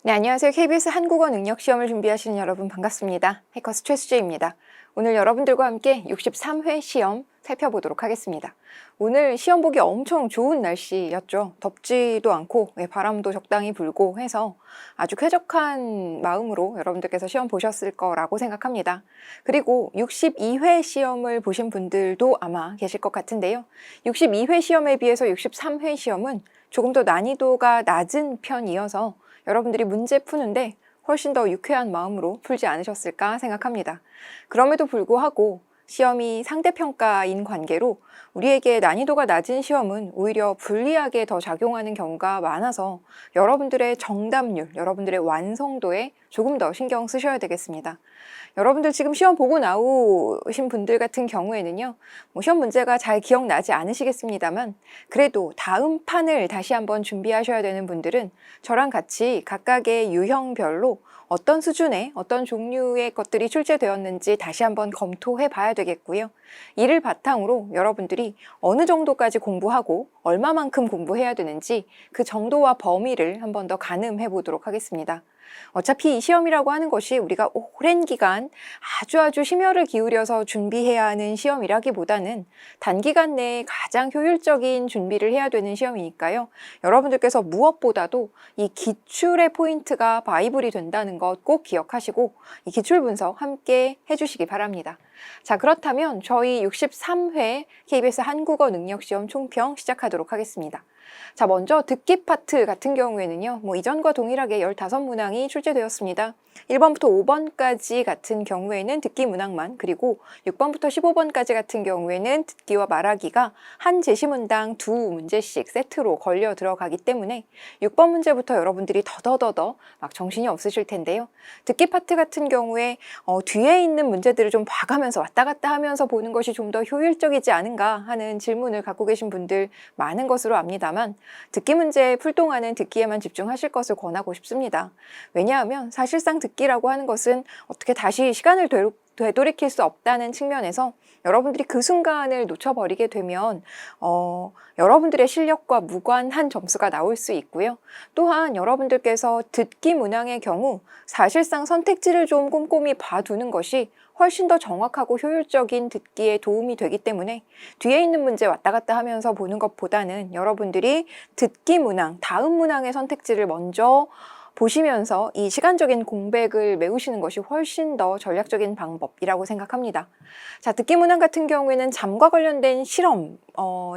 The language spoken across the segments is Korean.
네, 안녕하세요. KBS 한국어 능력 시험을 준비하시는 여러분 반갑습니다. 해커스 최수재입니다. 오늘 여러분들과 함께 63회 시험 살펴보도록 하겠습니다. 오늘 시험 보기 엄청 좋은 날씨였죠. 덥지도 않고 바람도 적당히 불고 해서 아주 쾌적한 마음으로 여러분들께서 시험 보셨을 거라고 생각합니다. 그리고 62회 시험을 보신 분들도 아마 계실 것 같은데요. 62회 시험에 비해서 63회 시험은 조금 더 난이도가 낮은 편이어서 여러분들이 문제 푸는데 훨씬 더 유쾌한 마음으로 풀지 않으셨을까 생각합니다. 그럼에도 불구하고 시험이 상대평가인 관계로 우리에게 난이도가 낮은 시험은 오히려 불리하게 더 작용하는 경우가 많아서 여러분들의 정답률, 여러분들의 완성도에 조금 더 신경 쓰셔야 되겠습니다. 여러분들 지금 시험 보고 나오신 분들 같은 경우에는요, 시험 문제가 잘 기억나지 않으시겠습니다만 그래도 다음 판을 다시 한번 준비하셔야 되는 분들은 저랑 같이 각각의 유형별로 어떤 수준의 어떤 종류의 것들이 출제되었는지 다시 한번 검토해 봐야 되겠고요. 이를 바탕으로 여러분들이 어느 정도까지 공부하고 얼마만큼 공부해야 되는지 그 정도와 범위를 한번 더 가늠해 보도록 하겠습니다. 어차피 이 시험이라고 하는 것이 우리가 오랜 기간 아주 심혈을 기울여서 준비해야 하는 시험이라기보다는 단기간 내에 가장 효율적인 준비를 해야 되는 시험이니까요. 여러분들께서 무엇보다도 이 기출의 포인트가 바이블이 된다는 것 꼭 기억하시고 이 기출 분석 함께 해주시기 바랍니다. 자, 그렇다면 저희 63회 KBS 한국어 능력시험 총평 시작하도록 하겠습니다. 자, 먼저 듣기 파트 같은 경우에는요, 이전과 동일하게 15문항이 출제되었습니다. 1번부터 5번까지 같은 경우에는 듣기 문항만, 그리고 6번부터 15번까지 같은 경우에는 듣기와 말하기가 한 제시문당 2문제씩 세트로 걸려 들어가기 때문에 6번 문제부터 여러분들이 더더더 막 정신이 없으실 텐데요. 듣기 파트 같은 경우에 뒤에 있는 문제들을 좀 봐가면서 왔다 갔다 하면서 보는 것이 좀 더 효율적이지 않은가 하는 질문을 갖고 계신 분들 많은 것으로 압니다만 듣기 문제 풀 동안은 듣기에만 집중하실 것을 권하고 싶습니다. 왜냐하면 사실상 듣기라고 하는 것은 어떻게 다시 시간을 되돌이킬 수 없다는 측면에서 여러분들이 그 순간을 놓쳐버리게 되면 여러분들의 실력과 무관한 점수가 나올 수 있고요. 또한 여러분들께서 듣기 문항의 경우 사실상 선택지를 좀 꼼꼼히 봐두는 것이 훨씬 더 정확하고 효율적인 듣기에 도움이 되기 때문에 뒤에 있는 문제 왔다 갔다 하면서 보는 것보다는 여러분들이 듣기 문항, 다음 문항의 선택지를 먼저 보시면서 이 시간적인 공백을 메우시는 것이 훨씬 더 전략적인 방법이라고 생각합니다. 자, 듣기 문항 같은 경우에는 잠과 관련된 실험,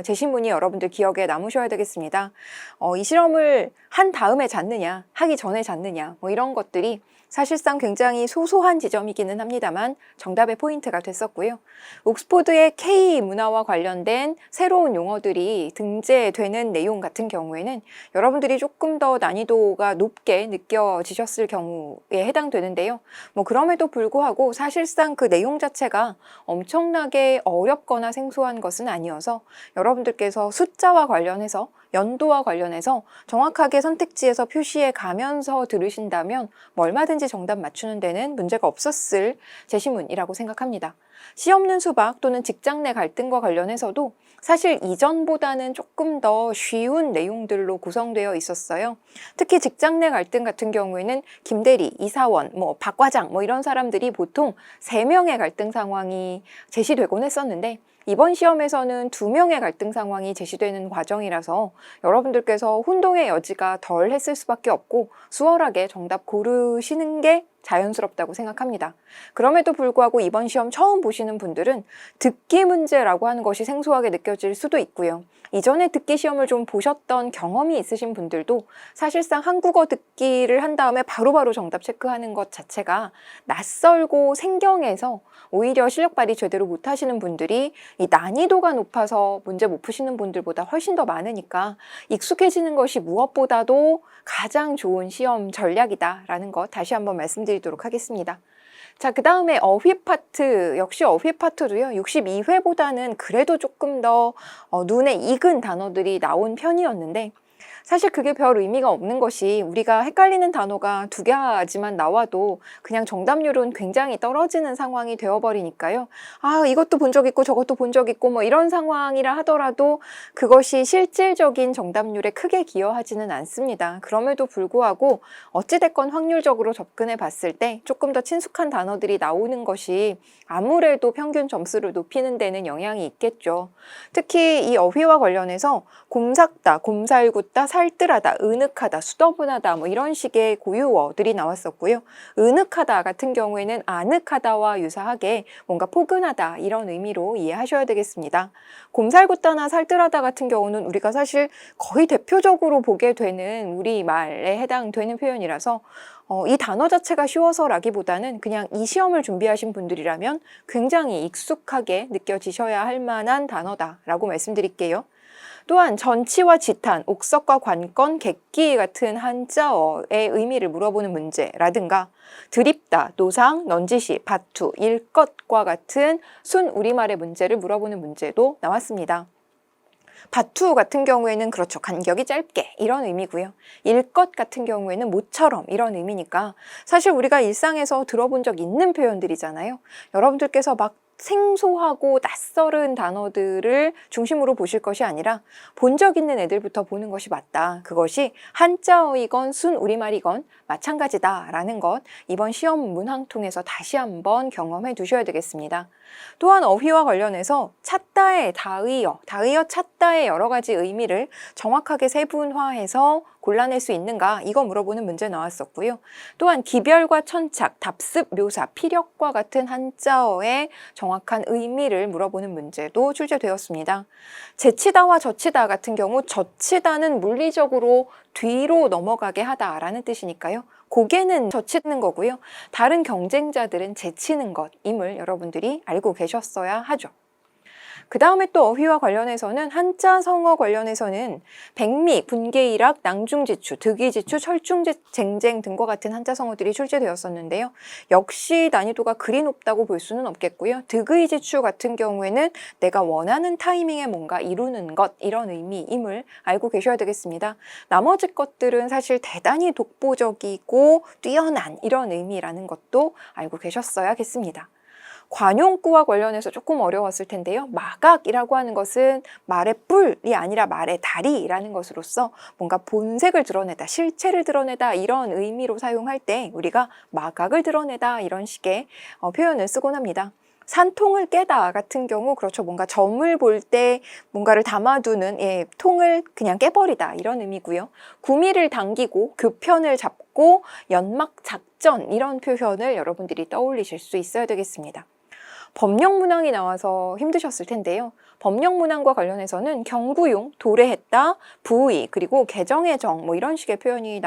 제시문이 여러분들 기억에 남으셔야 되겠습니다. 이 실험을 한 다음에 잤느냐, 하기 전에 잤느냐, 이런 것들이 사실상 굉장히 소소한 지점이기는 합니다만 정답의 포인트가 됐었고요. 옥스포드의 K 문화와 관련된 새로운 용어들이 등재되는 내용 같은 경우에는 여러분들이 조금 더 난이도가 높게 느껴지셨을 경우에 해당되는데요. 그럼에도 불구하고 사실상 그 내용 자체가 엄청나게 어렵거나 생소한 것은 아니어서 여러분들께서 숫자와 관련해서 연도와 관련해서 정확하게 선택지에서 표시해 가면서 들으신다면 얼마든지 정답 맞추는 데는 문제가 없었을 제시문이라고 생각합니다. 시 없는 수박 또는 직장 내 갈등과 관련해서도 사실 이전보다는 조금 더 쉬운 내용들로 구성되어 있었어요. 특히 직장 내 갈등 같은 경우에는 김대리, 이사원, 박 과장 이런 사람들이 보통 3명의 갈등 상황이 제시되곤 했었는데 이번 시험에서는 2명의 갈등 상황이 제시되는 과정이라서 여러분들께서 혼동의 여지가 덜 했을 수밖에 없고 수월하게 정답 고르시는 게 자연스럽다고 생각합니다. 그럼에도 불구하고 이번 시험 처음 보시는 분들은 듣기 문제라고 하는 것이 생소하게 느껴질 수도 있고요. 이전에 듣기 시험을 좀 보셨던 경험이 있으신 분들도 사실상 한국어 듣기를 한 다음에 바로바로 정답 체크하는 것 자체가 낯설고 생경해서 오히려 실력 발휘 제대로 못하시는 분들이 이 난이도가 높아서 문제 못 푸시는 분들보다 훨씬 더 많으니까 익숙해지는 것이 무엇보다도 가장 좋은 시험 전략이다라는 것 다시 한번 말씀드리도록 하겠습니다. 자, 그 다음에 어휘 파트, 역시 어휘 파트도요, 62회보다는 그래도 조금 더 눈에 익은 단어들이 나온 편이었는데 사실 그게 별 의미가 없는 것이 우리가 헷갈리는 단어가 두 가지만 나와도 그냥 정답률은 굉장히 떨어지는 상황이 되어버리니까요. 아, 이것도 본 적 있고 저것도 본 적 있고 뭐 이런 상황이라 하더라도 그것이 실질적인 정답률에 크게 기여하지는 않습니다. 그럼에도 불구하고 어찌됐건 확률적으로 접근해 봤을 때 조금 더 친숙한 단어들이 나오는 것이 아무래도 평균 점수를 높이는 데는 영향이 있겠죠. 특히 이 어휘와 관련해서 곰삭다, 곰살궂다, 살뜰하다, 은흑하다, 수더분하다 뭐 이런 식의 고유어들이 나왔었고요. 은흑하다 같은 경우에는 아늑하다와 유사하게 뭔가 포근하다 이런 의미로 이해하셔야 되겠습니다. 곰살궂다나 살뜰하다 같은 경우는 우리가 사실 거의 대표적으로 보게 되는 우리말에 해당되는 표현이라서 이 단어 자체가 쉬워서라기보다는 그냥 이 시험을 준비하신 분들이라면 굉장히 익숙하게 느껴지셔야 할 만한 단어다라고 말씀드릴게요. 또한 전치와 지탄, 옥석과 관건, 객기 같은 한자어의 의미를 물어보는 문제라든가 드립다, 노상, 넌지시, 바투, 일것과 같은 순 우리말의 문제를 물어보는 문제도 나왔습니다. 바투 같은 경우에는 그렇죠. 간격이 짧게 이런 의미고요. 일것 같은 경우에는 모처럼 이런 의미니까 사실 우리가 일상에서 들어본 적 있는 표현들이잖아요. 여러분들께서 막 생소하고 낯설은 단어들을 중심으로 보실 것이 아니라 본 적 있는 애들부터 보는 것이 맞다. 그것이 한자어이건 순 우리말이건 마찬가지다라는 것 이번 시험 문항 통해서 다시 한번 경험해 두셔야 되겠습니다. 또한 어휘와 관련해서 찾다의 다의어, 찾다의 여러 가지 의미를 정확하게 세분화해서 골라낼 수 있는가 이거 물어보는 문제 나왔었고요. 또한 기별과 천착, 답습, 묘사, 피력과 같은 한자어의 정확한 의미를 물어보는 문제도 출제되었습니다. 제치다와 젖히다 같은 경우 젖히다는 물리적으로 뒤로 넘어가게 하다라는 뜻이니까요. 고개는 젖히는 거고요. 다른 경쟁자들은 제치는 것임을 여러분들이 알고 계셨어야 하죠. 그 다음에 또 어휘와 관련해서는 한자 성어 관련해서는 백미, 분계일학, 낭중지추, 득이지추, 철중쟁쟁 등과 같은 한자 성어들이 출제되었었는데요. 역시 난이도가 그리 높다고 볼 수는 없겠고요. 득의지추 같은 경우에는 내가 원하는 타이밍에 뭔가 이루는 것 이런 의미임을 알고 계셔야 되겠습니다. 나머지 것들은 사실 대단히 독보적이고 뛰어난 이런 의미라는 것도 알고 계셨어야겠습니다. 관용구와 관련해서 조금 어려웠을 텐데요. 마각이라고 하는 것은 말의 뿔이 아니라 말의 다리라는 것으로서 뭔가 본색을 드러내다, 실체를 드러내다 이런 의미로 사용할 때 우리가 마각을 드러내다 이런 식의 표현을 쓰곤 합니다. 산통을 깨다 같은 경우 그렇죠. 뭔가 점을 볼 때 뭔가를 담아두는 통을 그냥 깨버리다 이런 의미고요. 구미를 당기고 교편을 잡고 연막 작전 이런 표현을 여러분들이 떠올리실 수 있어야 되겠습니다. 법령문항이 나와서 힘드셨을 텐데요. 법령문항과 관련해서는 경구용, 도래했다, 부의, 그리고 개정의 정 뭐 이런 식의 표현이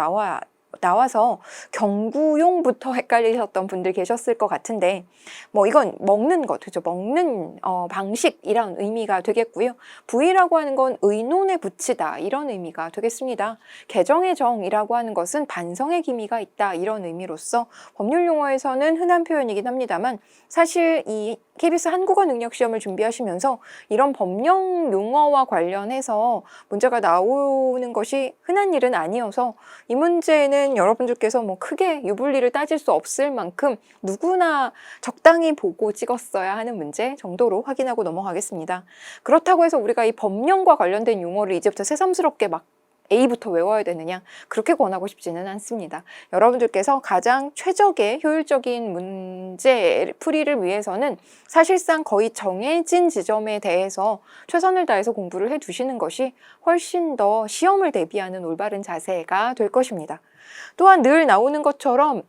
나와서 경구용부터 헷갈리셨던 분들 계셨을 것 같은데 뭐 이건 먹는 것, 그죠? 먹는 방식이란 의미가 되겠고요. 부의라고 하는 건 의논에 붙이다 이런 의미가 되겠습니다. 개정의 정이라고 하는 것은 반성의 기미가 있다 이런 의미로서 법률 용어에서는 흔한 표현이긴 합니다만 사실 이 KBS 한국어 능력 시험을 준비하시면서 이런 법령 용어와 관련해서 문제가 나오는 것이 흔한 일은 아니어서 이 문제는 여러분들께서 뭐 크게 유불리를 따질 수 없을 만큼 누구나 적당히 보고 찍었어야 하는 문제 정도로 확인하고 넘어가겠습니다. 그렇다고 해서 우리가 이 법령과 관련된 용어를 이제부터 새삼스럽게 막 A부터 외워야 되느냐 그렇게 권하고 싶지는 않습니다. 여러분들께서 가장 최적의 효율적인 문제 풀이를 위해서는 사실상 거의 정해진 지점에 대해서 최선을 다해서 공부를 해두시는 것이 훨씬 더 시험을 대비하는 올바른 자세가 될 것입니다. 또한 늘 나오는 것처럼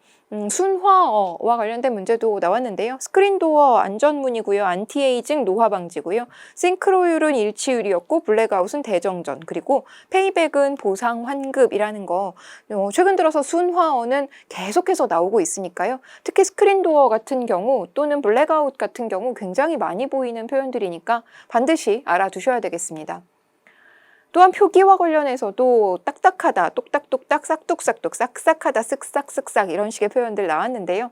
순화어와 관련된 문제도 나왔는데요. 스크린도어 안전문이고요. 안티에이징 노화 방지고요. 싱크로율은 일치율이었고 블랙아웃은 대정전 그리고 페이백은 보상 환급이라는 거 최근 들어서 순화어는 계속해서 나오고 있으니까요. 특히 스크린도어 같은 경우 또는 블랙아웃 같은 경우 굉장히 많이 보이는 표현들이니까 반드시 알아두셔야 되겠습니다. 또한 표기와 관련해서도 딱딱하다, 똑딱똑딱, 싹둑싹둑, 싹싹하다, 쓱싹쓱싹 이런 식의 표현들 나왔는데요.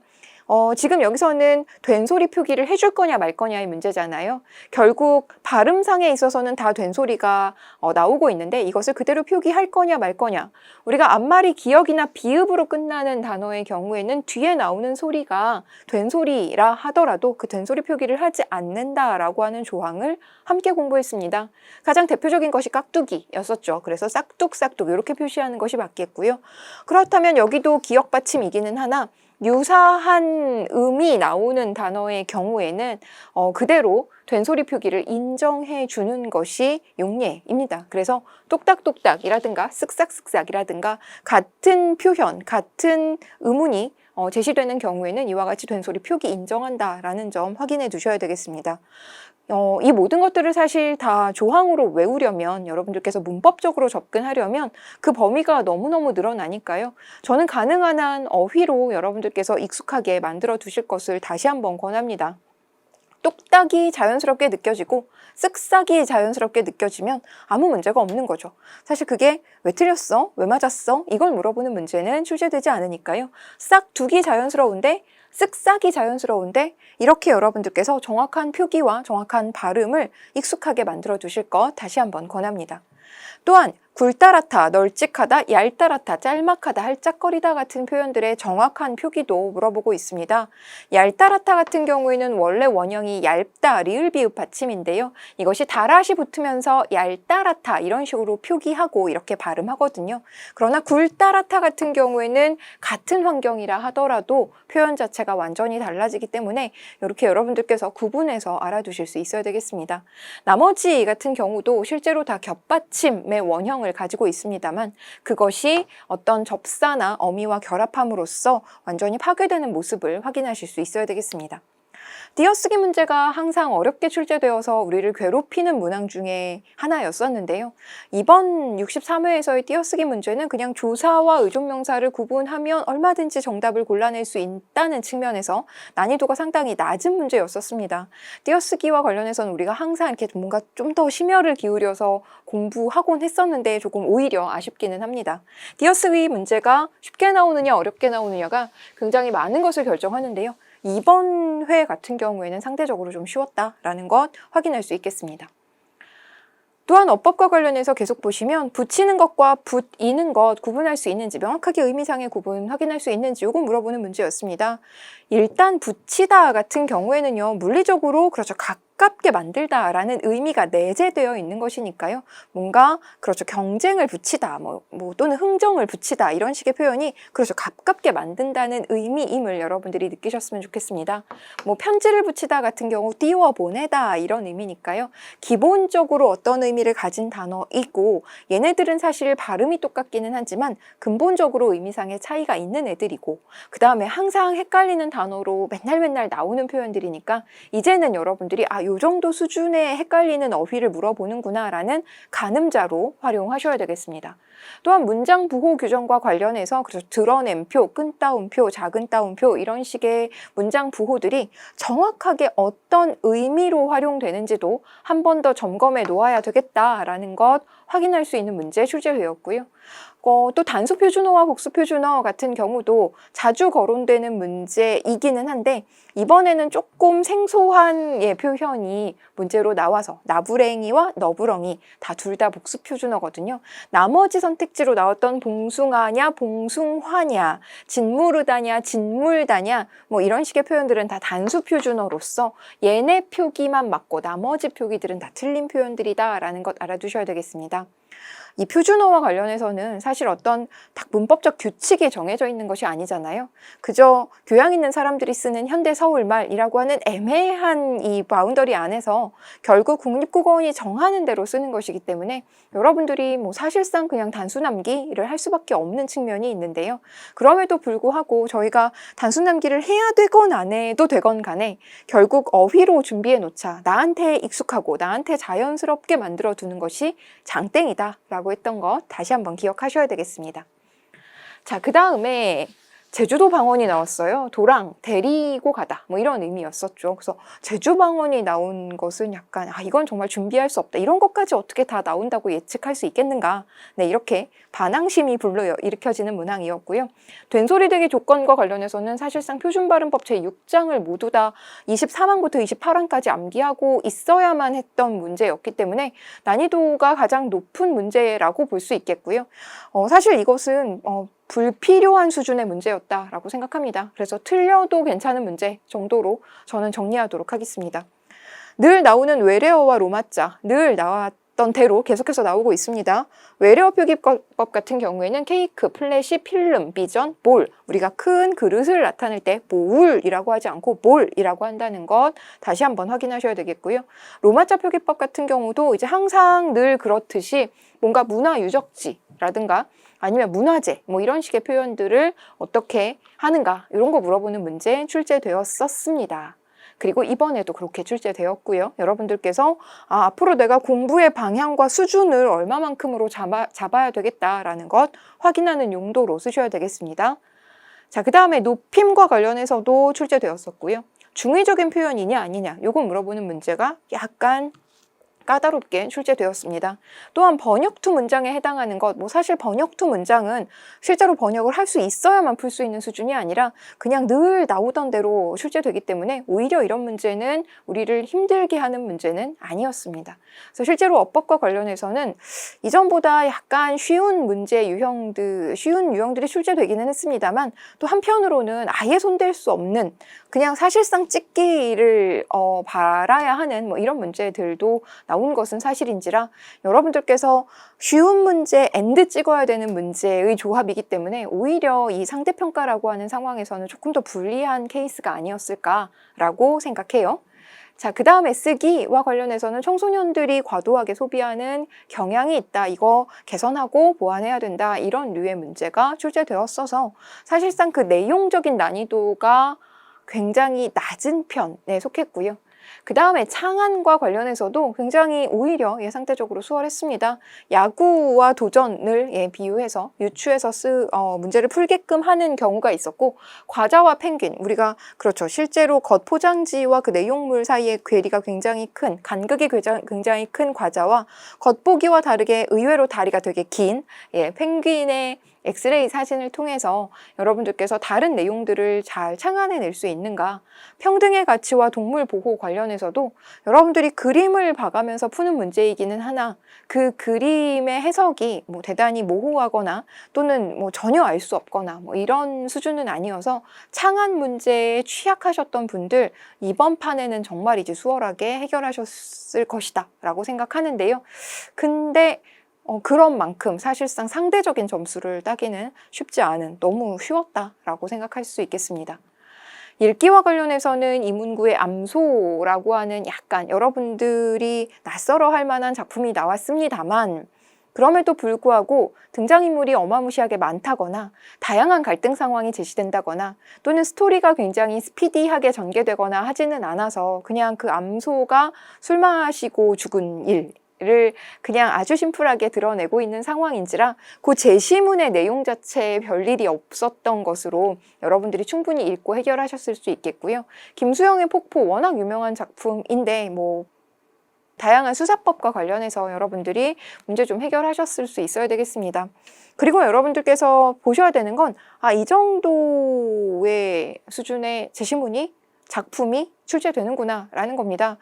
지금 여기서는 된소리 표기를 해줄 거냐 말 거냐의 문제잖아요. 결국 발음상에 있어서는 다 된소리가 나오고 있는데 이것을 그대로 표기할 거냐 말 거냐. 우리가 앞말이 기역이나 비읍으로 끝나는 단어의 경우에는 뒤에 나오는 소리가 된소리라 하더라도 그 된소리 표기를 하지 않는다라고 하는 조항을 함께 공부했습니다. 가장 대표적인 것이 깍두기였었죠. 그래서 싹둑싹둑 이렇게 표시하는 것이 맞겠고요. 그렇다면 여기도 기역 받침이기는 하나 유사한 음이 나오는 단어의 경우에는 그대로 된소리 표기를 인정해 주는 것이 용례입니다. 그래서 똑딱똑딱이라든가 쓱싹쓱싹이라든가 같은 표현, 같은 의문이 제시되는 경우에는 이와 같이 된소리 표기 인정한다라는 점 확인해 두셔야 되겠습니다. 이 모든 것들을 사실 다 조항으로 외우려면 여러분들께서 문법적으로 접근하려면 그 범위가 너무너무 늘어나니까요. 저는 가능한 한 어휘로 여러분들께서 익숙하게 만들어 두실 것을 다시 한번 권합니다. 똑딱이 자연스럽게 느껴지고 쓱싹이 자연스럽게 느껴지면 아무 문제가 없는 거죠. 사실 그게 왜 틀렸어? 왜 맞았어? 이걸 물어보는 문제는 출제되지 않으니까요. 싹둑이 자연스러운데 쓱싹이 자연스러운데 이렇게 여러분들께서 정확한 표기와 정확한 발음을 익숙하게 만들어 두실 것 다시 한번 권합니다. 또한 굴다랗다, 널찍하다, 얄다랗다, 짤막하다, 할짝거리다 같은 표현들의 정확한 표기도 물어보고 있습니다. 얄다랗다 같은 경우에는 원래 원형이 얇다, 리을 비읍 받침인데요. 이것이 다랏이 붙으면서 얄다랗다 이런 식으로 표기하고 이렇게 발음하거든요. 그러나 굴다랗다 같은 경우에는 같은 환경이라 하더라도 표현 자체가 완전히 달라지기 때문에 이렇게 여러분들께서 구분해서 알아두실 수 있어야 되겠습니다. 나머지 같은 경우도 실제로 다 겹받침의 원형을 가지고 있습니다만 그것이 어떤 접사나 어미와 결합함으로써 완전히 파괴되는 모습을 확인하실 수 있어야 되겠습니다. 띄어쓰기 문제가 항상 어렵게 출제되어서 우리를 괴롭히는 문항 중에 하나였었는데요. 이번 63회에서의 띄어쓰기 문제는 그냥 조사와 의존명사를 구분하면 얼마든지 정답을 골라낼 수 있다는 측면에서 난이도가 상당히 낮은 문제였었습니다. 띄어쓰기와 관련해서는 우리가 항상 이렇게 뭔가 좀 더 심혈을 기울여서 공부하곤 했었는데 조금 오히려 아쉽기는 합니다. 띄어쓰기 문제가 쉽게 나오느냐 어렵게 나오느냐가 굉장히 많은 것을 결정하는데요. 이번 회 같은 경우에는 상대적으로 좀 쉬웠다라는 것 확인할 수 있겠습니다. 또한 어법과 관련해서 계속 보시면 붙이는 것과 붙이는 것 구분할 수 있는지 명확하게 의미상의 구분 확인할 수 있는지 이거 물어보는 문제였습니다. 일단 붙이다 같은 경우에는요. 물리적으로 그렇죠. 가깝게 만들다라는 의미가 내재되어 있는 것이니까요. 뭔가 그렇죠. 경쟁을 붙이다 또는 흥정을 붙이다 이런 식의 표현이 그렇죠. 가깝게 만든다는 의미임을 여러분들이 느끼셨으면 좋겠습니다. 편지를 붙이다 같은 경우 띄워 보내다 이런 의미니까요. 기본적으로 어떤 의미를 가진 단어이고 얘네들은 사실 발음이 똑같기는 하지만 근본적으로 의미상의 차이가 있는 애들이고 그 다음에 항상 헷갈리는 단어로 맨날 나오는 표현들이니까 이제는 여러분들이 요 정도 수준의 헷갈리는 어휘를 물어보는구나 라는 가늠자로 활용하셔야 되겠습니다. 또한 문장 부호 규정과 관련해서 그래서 드러낸 표, 끈 따옴표, 작은 따옴표 이런 식의 문장 부호들이 정확하게 어떤 의미로 활용되는지도 한 번 더 점검해 놓아야 되겠다라는 것 확인할 수 있는 문제 출제되었고요. 또 단수 표준어와 복수 표준어 같은 경우도 자주 거론되는 문제이기는 한데 이번에는 조금 생소한 표현이 문제로 나와서 나부랭이와 너부렁이 다 둘 다 복수 표준어거든요. 나머지 선택지로 나왔던 봉숭아냐 봉숭화냐 진무르다냐 진물다냐 이런 식의 표현들은 다 단수 표준어로서 얘네 표기만 맞고 나머지 표기들은 다 틀린 표현들이다 라는 것 알아두셔야 되겠습니다. 이 표준어와 관련해서는 사실 어떤 딱 문법적 규칙이 정해져 있는 것이 아니잖아요. 그저 교양 있는 사람들이 쓰는 현대 서울말이라고 하는 애매한 이 바운더리 안에서 결국 국립국어원이 정하는 대로 쓰는 것이기 때문에 여러분들이 사실상 그냥 단순암기를 할 수밖에 없는 측면이 있는데요. 그럼에도 불구하고 저희가 단순암기를 해야 되건 안 해도 되건 간에 결국 어휘로 준비해 놓자 나한테 익숙하고 나한테 자연스럽게 만들어 두는 것이 장땡이다 라고 했던 것 다시 한번 기억하셔야 되겠습니다. 자, 그 다음에 제주도 방언이 나왔어요. 도랑, 데리고 가다 뭐 이런 의미였었죠. 그래서 제주 방언이 나온 것은 약간 이건 정말 준비할 수 없다. 이런 것까지 어떻게 다 나온다고 예측할 수 있겠는가. 네, 이렇게 반항심이 불러일으켜지는 문항이었고요. 된소리되기 조건과 관련해서는 사실상 표준발음법 제6장을 모두 다 24항부터 28항까지 암기하고 있어야만 했던 문제였기 때문에 난이도가 가장 높은 문제라고 볼 수 있겠고요. 사실 이것은 불필요한 수준의 문제였다라고 생각합니다. 그래서 틀려도 괜찮은 문제 정도로 저는 정리하도록 하겠습니다. 늘 나오는 외래어와 로마자, 늘 나왔던 대로 계속해서 나오고 있습니다. 외래어 표기법 같은 경우에는 케이크, 플래시, 필름, 비전, 볼. 우리가 큰 그릇을 나타낼 때 보울이라고 하지 않고 볼이라고 한다는 것 다시 한번 확인하셔야 되겠고요. 로마자 표기법 같은 경우도 이제 항상 늘 그렇듯이 뭔가 문화 유적지라든가 아니면 문화재 뭐 이런 식의 표현들을 어떻게 하는가 이런 거 물어보는 문제 출제되었었습니다. 그리고 이번에도 그렇게 출제되었고요. 여러분들께서 앞으로 내가 공부의 방향과 수준을 얼마만큼으로 잡아야 되겠다라는 것 확인하는 용도로 쓰셔야 되겠습니다. 자, 그 다음에 높임과 관련해서도 출제되었었고요. 중의적인 표현이냐 아니냐 이거 물어보는 문제가 약간 까다롭게 출제되었습니다. 또한 번역투 문장에 해당하는 것, 사실 번역투 문장은 실제로 번역을 할 수 있어야만 풀 수 있는 수준이 아니라 그냥 늘 나오던 대로 출제되기 때문에 오히려 이런 문제는 우리를 힘들게 하는 문제는 아니었습니다. 그래서 실제로 어법과 관련해서는 이전보다 약간 쉬운 유형들이 출제되기는 했습니다만 또 한편으로는 아예 손댈 수 없는 그냥 사실상 찍기를 바라야 하는 이런 문제들도 나온 것은 사실인지라 여러분들께서 쉬운 문제 앤드 찍어야 되는 문제의 조합이기 때문에 오히려 이 상대평가라고 하는 상황에서는 조금 더 불리한 케이스가 아니었을까라고 생각해요. 자, 그 다음에 쓰기와 관련해서는 청소년들이 과도하게 소비하는 경향이 있다. 이거 개선하고 보완해야 된다. 이런 류의 문제가 출제되었어서 사실상 그 내용적인 난이도가 굉장히 낮은 편에 속했고요. 그 다음에 창안과 관련해서도 굉장히 오히려 상대적으로 수월했습니다. 야구와 도전을 비유해서 유추해서 문제를 풀게끔 하는 경우가 있었고 과자와 펭귄, 우리가 그렇죠. 실제로 겉포장지와 그 내용물 사이의 괴리가 굉장히 큰, 간극이 굉장히 큰 과자와 겉보기와 다르게 의외로 다리가 되게 긴 펭귄의 엑스레이 사진을 통해서 여러분들께서 다른 내용들을 잘 창안해낼 수 있는가, 평등의 가치와 동물 보호 관련해서도 여러분들이 그림을 봐가면서 푸는 문제이기는 하나 그 그림의 해석이 대단히 모호하거나 또는 전혀 알 수 없거나 이런 수준은 아니어서 창안 문제에 취약하셨던 분들 이번 판에는 정말 이제 수월하게 해결하셨을 것이다 라고 생각하는데요. 근데 그런 만큼 사실상 상대적인 점수를 따기는 쉽지 않은 너무 쉬웠다라고 생각할 수 있겠습니다. 읽기와 관련해서는 이문구의 암소라고 하는 약간 여러분들이 낯설어 할 만한 작품이 나왔습니다만 그럼에도 불구하고 등장인물이 어마무시하게 많다거나 다양한 갈등 상황이 제시된다거나 또는 스토리가 굉장히 스피디하게 전개되거나 하지는 않아서 그냥 그 암소가 술 마시고 죽은 일을 그냥 아주 심플하게 드러내고 있는 상황인지라 그 제시문의 내용 자체에 별일이 없었던 것으로 여러분들이 충분히 읽고 해결하셨을 수 있겠고요. 김수영의 폭포 워낙 유명한 작품인데 다양한 수사법과 관련해서 여러분들이 문제 좀 해결하셨을 수 있어야 되겠습니다. 그리고 여러분들께서 보셔야 되는 건 이 정도의 수준의 제시문이 작품이 출제되는구나 라는 겁니다.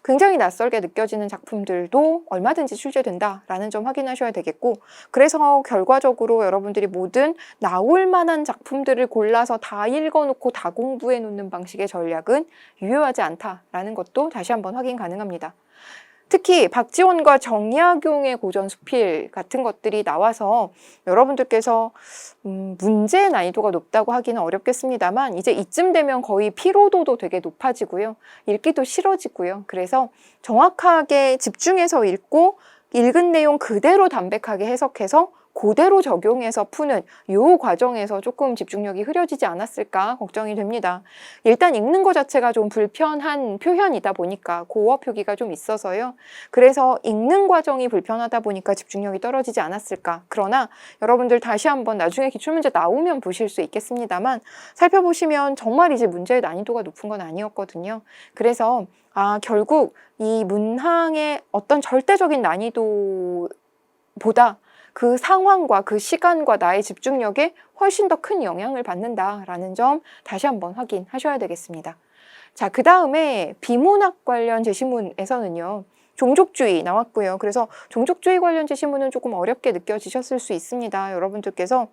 굉장히 낯설게 느껴지는 작품들도 얼마든지 출제된다 라는 점 확인하셔야 되겠고 그래서 결과적으로 여러분들이 모든 나올 만한 작품들을 골라서 다 읽어놓고 다 공부해 놓는 방식의 전략은 유효하지 않다라는 것도 다시 한번 확인 가능합니다. 특히 박지원과 정약용의 고전 수필 같은 것들이 나와서 여러분들께서 문제의 난이도가 높다고 하기는 어렵겠습니다만 이제 이쯤 되면 거의 피로도도 되게 높아지고요. 읽기도 싫어지고요. 그래서 정확하게 집중해서 읽고 읽은 내용 그대로 담백하게 해석해서 그대로 적용해서 푸는 요 과정에서 조금 집중력이 흐려지지 않았을까 걱정이 됩니다. 일단 읽는 것 자체가 좀 불편한 표현이다 보니까 고어 표기가 좀 있어서요. 그래서 읽는 과정이 불편하다 보니까 집중력이 떨어지지 않았을까. 그러나 여러분들 다시 한번 나중에 기출문제 나오면 보실 수 있겠습니다만 살펴보시면 정말 이제 문제의 난이도가 높은 건 아니었거든요. 그래서 결국 이 문항의 어떤 절대적인 난이도보다 그 상황과 그 시간과 나의 집중력에 훨씬 더 큰 영향을 받는다라는 점 다시 한번 확인하셔야 되겠습니다. 자, 그 다음에 비문학 관련 제시문에서는요. 종족주의 나왔고요. 그래서 종족주의 관련 제시문은 조금 어렵게 느껴지셨을 수 있습니다. 여러분들께서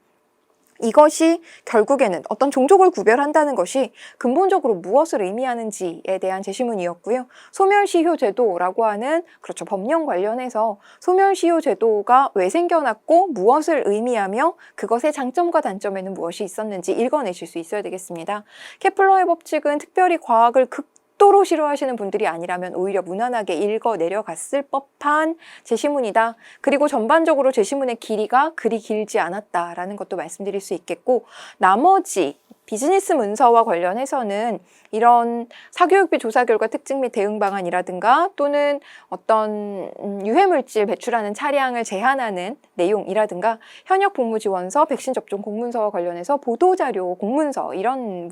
이것이 결국에는 어떤 종족을 구별한다는 것이 근본적으로 무엇을 의미하는지에 대한 제시문이었고요. 소멸시효 제도라고 하는 그렇죠. 법령 관련해서 소멸시효 제도가 왜 생겨났고 무엇을 의미하며 그것의 장점과 단점에는 무엇이 있었는지 읽어내실 수 있어야 되겠습니다. 케플러의 법칙은 특별히 과학을 극도로 싫어하시는 분들이 아니라면 오히려 무난하게 읽어 내려갔을 법한 제시문이다. 그리고 전반적으로 제시문의 길이가 그리 길지 않았다라는 것도 말씀드릴 수 있겠고 나머지 비즈니스 문서와 관련해서는 이런 사교육비 조사 결과 특징 및 대응 방안이라든가 또는 어떤 유해물질 배출하는 차량을 제한하는 내용이라든가 현역 복무 지원서, 백신 접종 공문서와 관련해서 보도자료 공문서 이런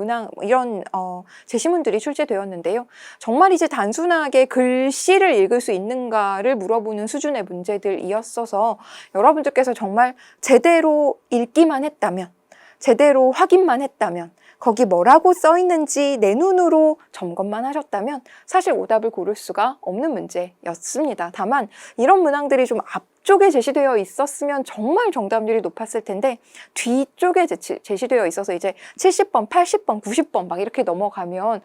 제시문들이 출제되었는데요. 정말 이제 단순하게 글씨를 읽을 수 있는가를 물어보는 수준의 문제들이었어서 여러분들께서 정말 제대로 읽기만 했다면 제대로 확인만 했다면 거기 뭐라고 써 있는지 내 눈으로 점검만 하셨다면 사실 오답을 고를 수가 없는 문제였습니다. 다만 이런 문항들이 좀 앞쪽에 제시되어 있었으면 정말 정답률이 높았을 텐데 뒤쪽에 제시되어 있어서 이제 70번, 80번, 90번 막 이렇게 넘어가면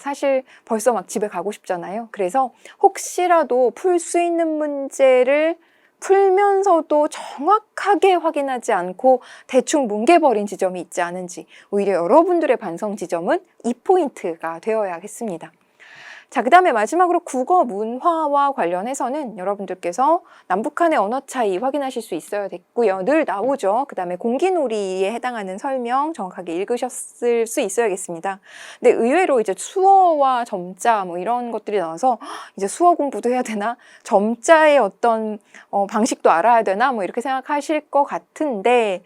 사실 벌써 막 집에 가고 싶잖아요. 그래서 혹시라도 풀 수 있는 문제를 풀면서도 정확하게 확인하지 않고 대충 뭉개버린 지점이 있지 않은지 오히려 여러분들의 반성 지점은 이 포인트가 되어야겠습니다. 자, 그 다음에 마지막으로 국어 문화와 관련해서는 여러분들께서 남북한의 언어 차이 확인하실 수 있어야 됐고요. 늘 나오죠. 그 다음에 공기놀이에 해당하는 설명 정확하게 읽으셨을 수 있어야겠습니다. 근데 의외로 이제 수어와 점자 뭐 이런 것들이 나와서 이제 수어 공부도 해야 되나? 점자의 어떤 방식도 알아야 되나? 뭐 이렇게 생각하실 것 같은데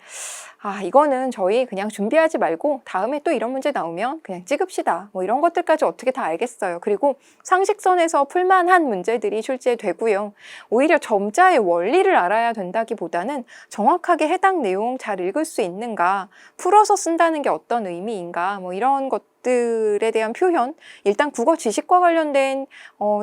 이거는 저희 그냥 준비하지 말고 다음에 또 이런 문제 나오면 그냥 찍읍시다. 뭐 이런 것들까지 어떻게 다 알겠어요. 그리고 상식선에서 풀만한 문제들이 출제되고요. 오히려 점자의 원리를 알아야 된다기보다는 정확하게 해당 내용 잘 읽을 수 있는가, 풀어서 쓴다는 게 어떤 의미인가, 뭐 이런 것들에 대한 표현, 일단 국어 지식과 관련된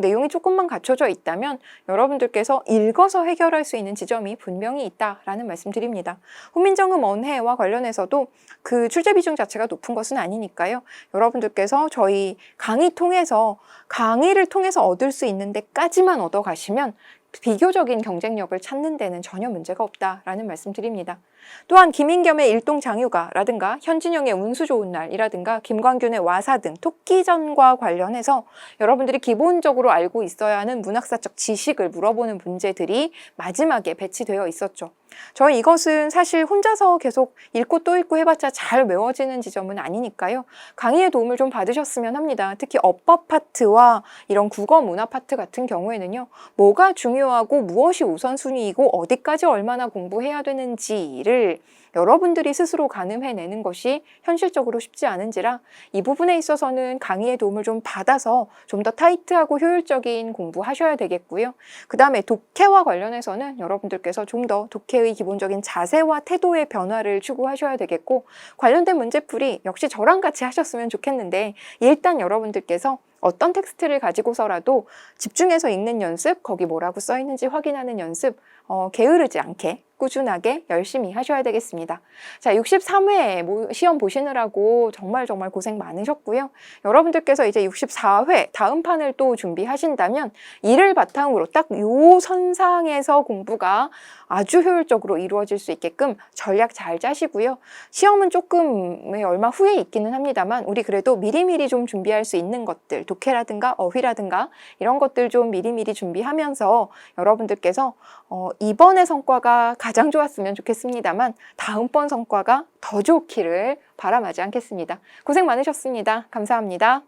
내용이 조금만 갖춰져 있다면 여러분들께서 읽어서 해결할 수 있는 지점이 분명히 있다라는 말씀드립니다. 훈민정음 언해와 관련해서도 그 출제 비중 자체가 높은 것은 아니니까요. 여러분들께서 저희 강의를 통해서 얻을 수 있는 데까지만 얻어가시면 비교적인 경쟁력을 찾는 데는 전혀 문제가 없다라는 말씀드립니다. 또한 김인겸의 일동장유가라든가 현진영의 운수 좋은 날이라든가 김광균의 와사 등 토끼전과 관련해서 여러분들이 기본적으로 알고 있어야 하는 문학사적 지식을 물어보는 문제들이 마지막에 배치되어 있었죠. 저희 이것은 사실 혼자서 계속 읽고 또 읽고 해봤자 잘 외워지는 지점은 아니니까요. 강의의 도움을 좀 받으셨으면 합니다. 특히 어법 파트와 이런 국어 문화 파트 같은 경우에는요. 뭐가 중요하고 무엇이 우선순위이고 어디까지 얼마나 공부해야 되는지를 여러분들이 스스로 가늠해내는 것이 현실적으로 쉽지 않은지라 이 부분에 있어서는 강의의 도움을 좀 받아서 좀 더 타이트하고 효율적인 공부하셔야 되겠고요. 그 다음에 독해와 관련해서는 여러분들께서 좀 더 독해의 기본적인 자세와 태도의 변화를 추구하셔야 되겠고 관련된 문제풀이 역시 저랑 같이 하셨으면 좋겠는데 일단 여러분들께서 어떤 텍스트를 가지고서라도 집중해서 읽는 연습, 거기 뭐라고 써 있는지 확인하는 연습, 게으르지 않게 꾸준하게 열심히 하셔야 되겠습니다. 자, 63회 시험 보시느라고 정말 고생 많으셨고요. 여러분들께서 이제 64회 다음 판을 또 준비하신다면 이를 바탕으로 딱 요 선상에서 공부가 아주 효율적으로 이루어질 수 있게끔 전략 잘 짜시고요. 시험은 조금 얼마 후에 있기는 합니다만 우리 그래도 미리미리 좀 준비할 수 있는 것들, 독해라든가 어휘라든가 이런 것들 좀 미리미리 준비하면서 여러분들께서 이번의 성과가 가장 좋았으면 좋겠습니다만 다음번 성과가 더 좋기를 바라마지 않겠습니다. 고생 많으셨습니다. 감사합니다.